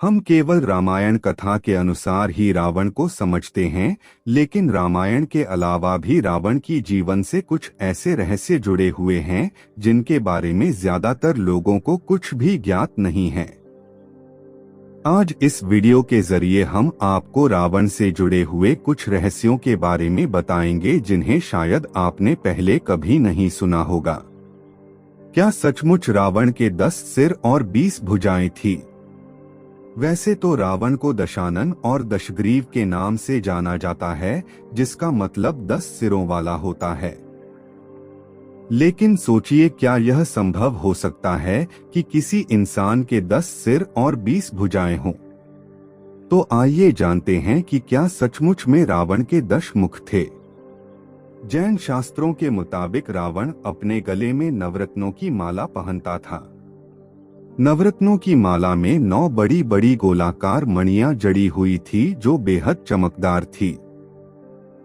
हम केवल रामायण कथा के अनुसार ही रावण को समझते हैं, लेकिन रामायण के अलावा भी रावण की जीवन से कुछ ऐसे रहस्य जुड़े हुए हैं जिनके बारे में ज्यादातर लोगों को कुछ भी ज्ञात नहीं है। आज इस वीडियो के जरिए हम आपको रावण से जुड़े हुए कुछ रहस्यों के बारे में बताएंगे जिन्हें शायद आपने पहले कभी नहीं सुना होगा। क्या सचमुच रावण के 10 सिर और 20 भुजाएं थी? वैसे तो रावण को दशानन और दशग्रीव के नाम से जाना जाता है, जिसका मतलब 10 सिरों वाला होता है। लेकिन सोचिए, क्या यह संभव हो सकता है कि किसी इंसान के 10 सिर और 20 भुजाएं हों? तो आइए जानते हैं कि क्या सचमुच में रावण के 10 मुख थे। जैन शास्त्रों के मुताबिक रावण अपने गले में नवरत्नों की माला पहनता था। नवरत्नों की माला में 9 बड़ी बड़ी गोलाकार मणियां जड़ी हुई थी जो बेहद चमकदार थी।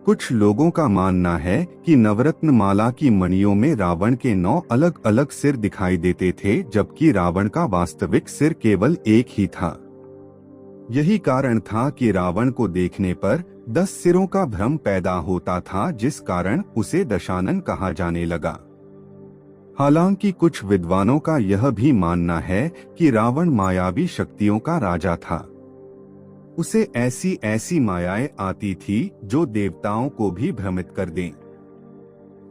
कुछ लोगों का मानना है कि नवरत्न माला की मणियों में रावण के 9 अलग अलग सिर दिखाई देते थे, जबकि रावण का वास्तविक सिर केवल एक ही था। यही कारण था कि रावण को देखने पर 10 सिरों का भ्रम पैदा होता था, जिस कारण उसे दशानन कहा जाने लगा। हालांकि कुछ विद्वानों का यह भी मानना है कि रावण मायावी शक्तियों का राजा था। उसे ऐसी ऐसी मायाएं आती थी जो देवताओं को भी भ्रमित कर दें।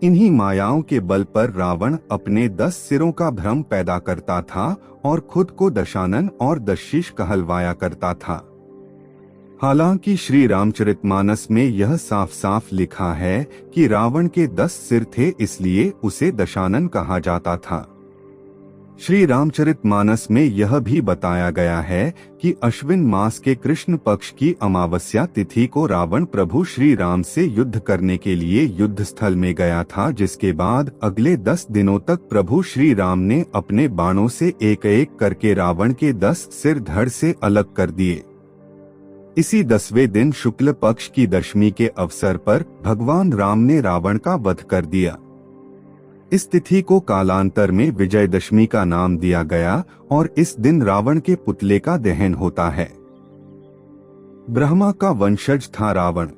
इन्हीं मायाओं के बल पर रावण अपने 10 सिरों का भ्रम पैदा करता था और खुद को दशानन और दशशीष कहलवाया करता था। हालांकि श्री रामचरितमानस में यह साफ साफ लिखा है कि रावण के 10 सिर थे, इसलिए उसे दशानन कहा जाता था। श्री रामचरितमानस में यह भी बताया गया है कि अश्विन मास के कृष्ण पक्ष की अमावस्या तिथि को रावण प्रभु श्री राम से युद्ध करने के लिए युद्ध स्थल में गया था, जिसके बाद अगले 10 दिनों तक प्रभु श्री राम ने अपने बाणों से एक एक करके रावण के 10 सिर धड़ से अलग कर दिए। इसी 10वें दिन शुक्ल पक्ष की दशमी के अवसर पर भगवान राम ने रावण का वध कर दिया। इस तिथि को कालांतर में विजयदशमी का नाम दिया गया और इस दिन रावण के पुतले का दहन होता है। ब्रह्मा का वंशज था रावण।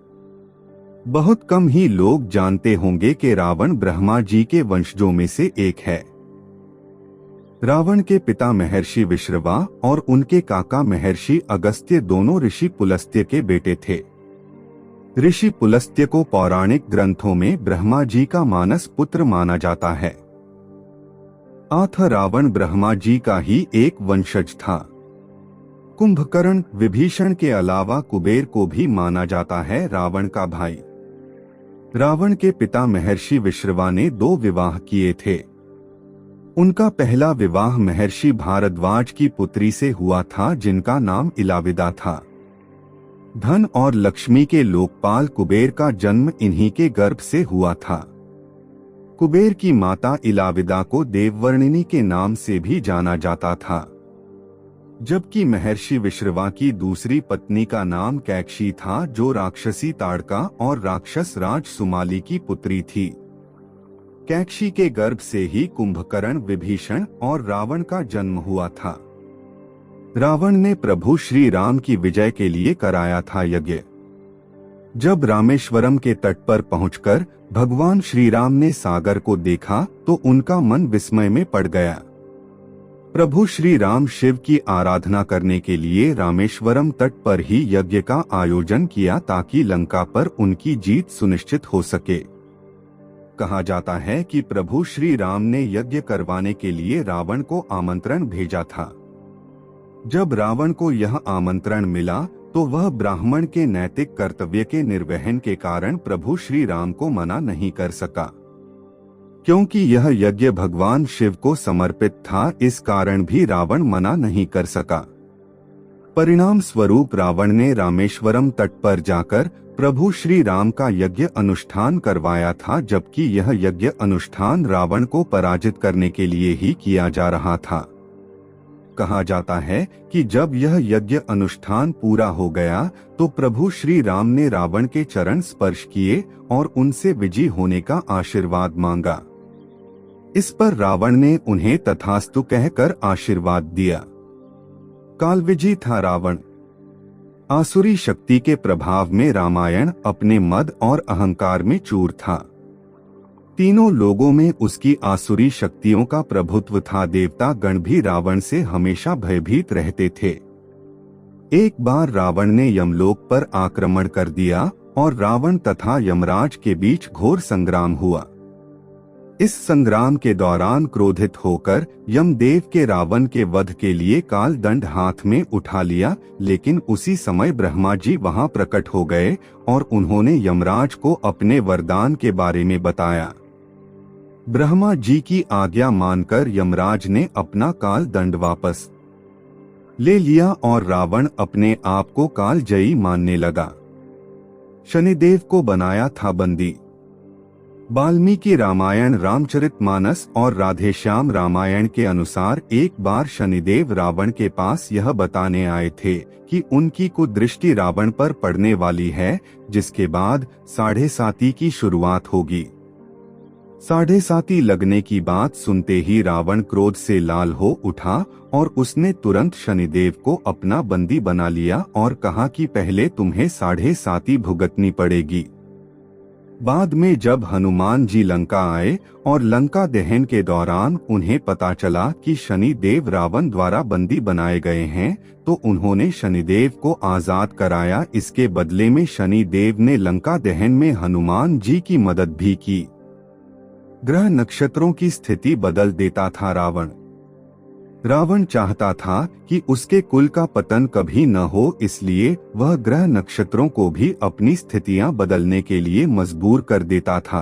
बहुत कम ही लोग जानते होंगे कि रावण ब्रह्मा जी के वंशजों में से एक है। रावण के पिता महर्षि विश्रवा और उनके काका महर्षि अगस्त्य दोनों ऋषि पुलस्त्य के बेटे थे। ऋषि पुलस्त्य को पौराणिक ग्रंथों में ब्रह्मा जी का मानस पुत्र माना जाता है। रावण ब्रह्मा जी का ही एक वंशज था। कुंभकर्ण विभीषण के अलावा कुबेर को भी माना जाता है रावण का भाई। रावण के पिता महर्षि विश्रवा ने 2 विवाह किए थे। उनका पहला विवाह महर्षि भारद्वाज की पुत्री से हुआ था, जिनका नाम इलाविदा था। धन और लक्ष्मी के लोकपाल कुबेर का जन्म इन्हीं के गर्भ से हुआ था। कुबेर की माता इलाविदा को देववर्णिनी के नाम से भी जाना जाता था, जबकि महर्षि विश्रवा की दूसरी पत्नी का नाम कैकशी था, जो राक्षसी ताड़का और राक्षस राज सुमाली की पुत्री थी। कैकशी के गर्भ से ही कुंभकर्ण, विभीषण और रावण का जन्म हुआ था। रावण ने प्रभु श्री राम की विजय के लिए कराया था यज्ञ। जब रामेश्वरम के तट पर पहुंचकर भगवान श्री राम ने सागर को देखा तो उनका मन विस्मय में पड़ गया। प्रभु श्री राम शिव की आराधना करने के लिए रामेश्वरम तट पर ही यज्ञ का आयोजन किया ताकि लंका पर उनकी जीत सुनिश्चित हो सके। कहा जाता है कि प्रभु श्री राम ने यज्ञ करवाने के लिए रावण को आमंत्रण भेजा था। जब रावण को यह आमंत्रण मिला तो वह ब्राह्मण के नैतिक कर्तव्य के निर्वहन के कारण प्रभु श्री राम को मना नहीं कर सका। क्योंकि यह यज्ञ भगवान शिव को समर्पित था, इस कारण भी रावण मना नहीं कर सका। परिणाम स्वरूप रावण ने रामेश्वरम तट पर जाकर प्रभु श्री राम का यज्ञ अनुष्ठान करवाया था, जबकि यह यज्ञ अनुष्ठान रावण को पराजित करने के लिए ही किया जा रहा था। कहा जाता है कि जब यह यज्ञ अनुष्ठान पूरा हो गया तो प्रभु श्री राम ने रावण के चरण स्पर्श किए और उनसे विजयी होने का आशीर्वाद मांगा। इस पर रावण ने उन्हें तथास्तु कहकर आशीर्वाद दिया। कालविजी था रावण। आसुरी शक्ति के प्रभाव में रामायण अपने मद और अहंकार में चूर था। तीनों लोगों में उसकी आसुरी शक्तियों का प्रभुत्व था। देवता गण भी रावण से हमेशा भयभीत रहते थे। एक बार रावण ने यमलोक पर आक्रमण कर दिया और रावण तथा यमराज के बीच घोर संग्राम हुआ। इस संग्राम के दौरान क्रोधित होकर यमदेव के रावण के वध के लिए काल दंड हाथ में उठा लिया, लेकिन उसी समय ब्रह्मा जी वहां प्रकट हो गए और उन्होंने यमराज को अपने वरदान के बारे में बताया। ब्रह्मा जी की आज्ञा मानकर यमराज ने अपना काल दंड वापस ले लिया और रावण अपने आप को कालजयी मानने लगा। शनिदेव को बनाया था बंदी। वाल्मीकि रामायण, रामचरितमानस और राधेश्याम रामायण के अनुसार एक बार शनिदेव रावण के पास यह बताने आए थे कि उनकी कुदृष्टि रावण पर पड़ने वाली है, जिसके बाद 7.5 की शुरुआत होगी। 7.5 लगने की बात सुनते ही रावण क्रोध से लाल हो उठा और उसने तुरंत शनिदेव को अपना बंदी बना लिया और कहा कि पहले तुम्हें 7.5 भुगतनी पड़ेगी। बाद में जब हनुमान जी लंका आए और लंका दहन के दौरान उन्हें पता चला कि शनिदेव रावण द्वारा बंदी बनाए गए हैं, तो उन्होंने शनिदेव को आजाद कराया। इसके बदले में शनिदेव ने लंका दहन में हनुमान जी की मदद भी की। ग्रह नक्षत्रों की स्थिति बदल देता था रावण चाहता था कि उसके कुल का पतन कभी न हो, इसलिए वह ग्रह नक्षत्रों को भी अपनी स्थितियां बदलने के लिए मजबूर कर देता था।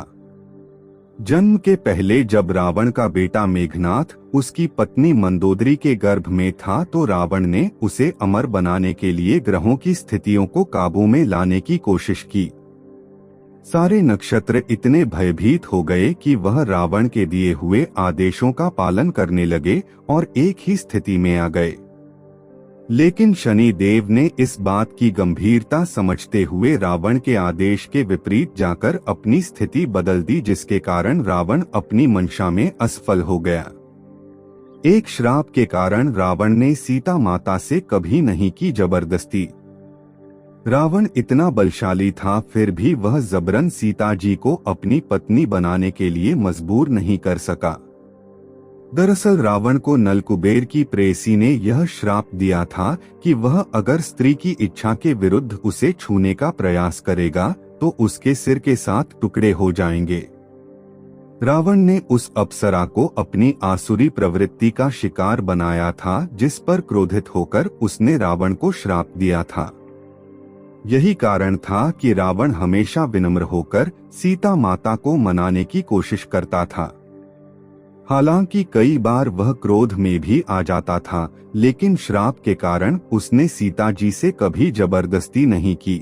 जन्म के पहले जब रावण का बेटा मेघनाथ उसकी पत्नी मंदोदरी के गर्भ में था, तो रावण ने उसे अमर बनाने के लिए ग्रहों की स्थितियों को काबू में लाने की कोशिश की। सारे नक्षत्र इतने भयभीत हो गए कि वह रावण के दिए हुए आदेशों का पालन करने लगे और एक ही स्थिति में आ गए। लेकिन शनि देव ने इस बात की गंभीरता समझते हुए रावण के आदेश के विपरीत जाकर अपनी स्थिति बदल दी, जिसके कारण रावण अपनी मंशा में असफल हो गया। एक श्राप के कारण रावण ने सीता माता से कभी नहीं की जबरदस्ती। रावण इतना बलशाली था, फिर भी वह जबरन सीता जी को अपनी पत्नी बनाने के लिए मजबूर नहीं कर सका। दरअसल रावण को नलकुबेर की प्रेयसी ने यह श्राप दिया था कि वह अगर स्त्री की इच्छा के विरुद्ध उसे छूने का प्रयास करेगा तो उसके सिर के साथ टुकड़े हो जाएंगे। रावण ने उस अप्सरा को अपनी आसुरी प्रवृत्ति का शिकार बनाया था, जिस पर क्रोधित होकर उसने रावण को श्राप दिया था। यही कारण था कि रावण हमेशा विनम्र होकर सीता माता को मनाने की कोशिश करता था। हालांकि कई बार वह क्रोध में भी आ जाता था, लेकिन श्राप के कारण उसने सीता जी से कभी जबरदस्ती नहीं की।